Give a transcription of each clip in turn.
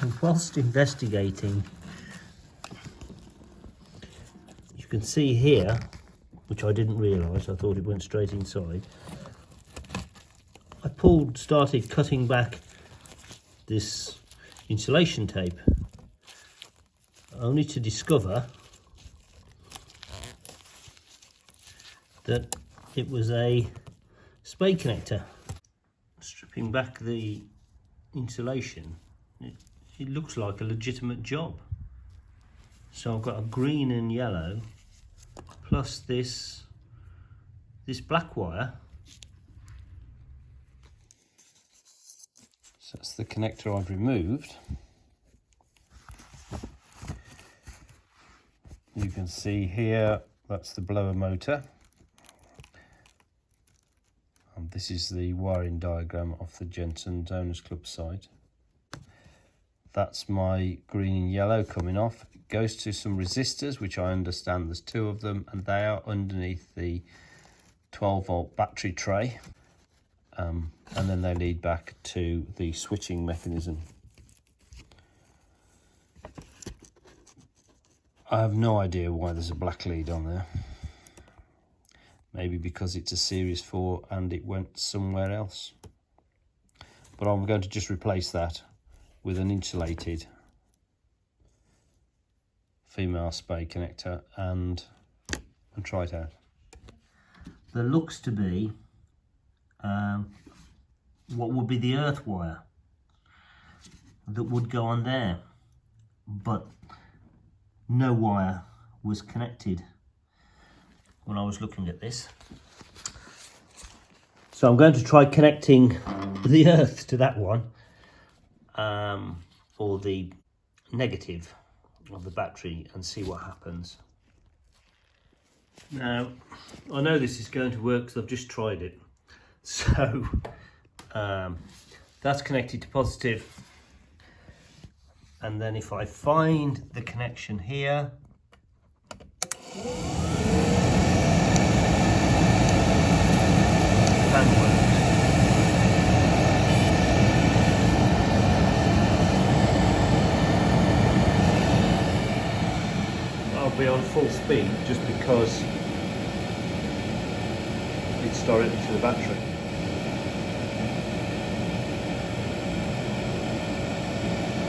So whilst investigating, you can see here, which I didn't realise, I thought it went straight inside. I started cutting back this insulation tape, only to discover that it was a spade connector. Stripping back the insulation, it looks like a legitimate job. So I've got a green and yellow plus this black wire. So that's the connector I've removed. You can see here, that's the blower motor. And this is the wiring diagram of the Jensen Owners Club site. That's my green and yellow coming off. It goes to some resistors, which I understand there's 2 of them, and they are underneath the 12-volt battery tray. And then they lead back to the switching mechanism. I have no idea why there's a black lead on there. Maybe because it's a Series 4 and it went somewhere else. But I'm going to just replace that with an insulated female spade connector and try it out. There looks to be what would be the earth wire that would go on there, but no wire was connected when I was looking at this. So I'm going to try connecting the earth to that one for the negative of the battery and see what happens. Now, I know this is going to work because I've just tried it. So that's connected to positive, and then if I find the connection here, fan works. I'll be on full speed just because it's directly to the battery.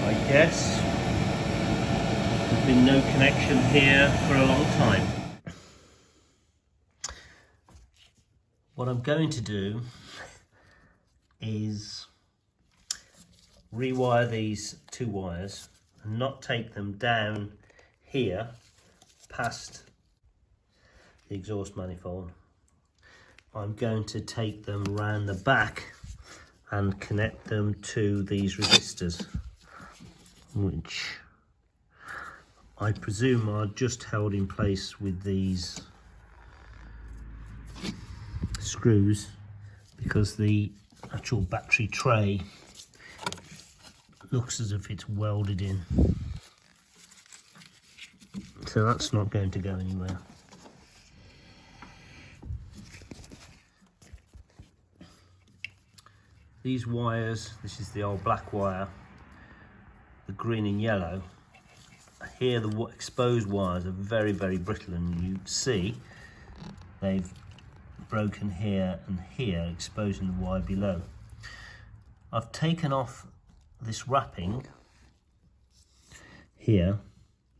I guess there's been no connection here for a long time. What I'm going to do is rewire these 2 wires and not take them down here past the exhaust manifold. I'm going to take them round the back and connect them to these resistors, which I presume are just held in place with these screws, because the actual battery tray looks as if it's welded in. So that's not going to go anywhere. These wires, this is the old black wire, the green and yellow. Here the exposed wires are very, very brittle, and you see they've broken here and here, exposing the wire below. I've taken off this wrapping here,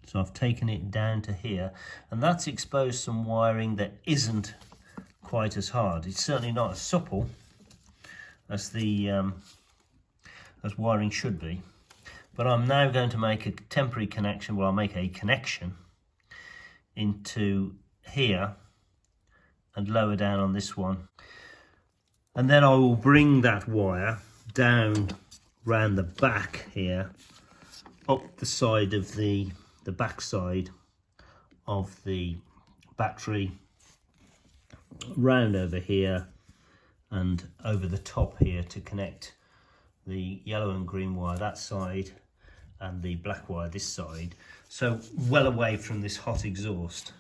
so I've taken it down to here, and that's exposed some wiring that isn't quite as hard. It's certainly not as supple as the as wiring should be. But I'm now going to make a temporary connection. Well, I'll make a connection into here and lower down on this one, and then I will bring that wire down round the back here, up the side of the back side of the battery, round over here and over the top here to connect the yellow and green wire that side and the black wire this side, so well away from this hot exhaust.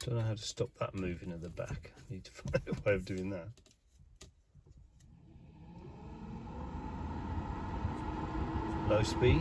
Don't know how to stop that moving at the back. I need to find a way of doing that. Low speed.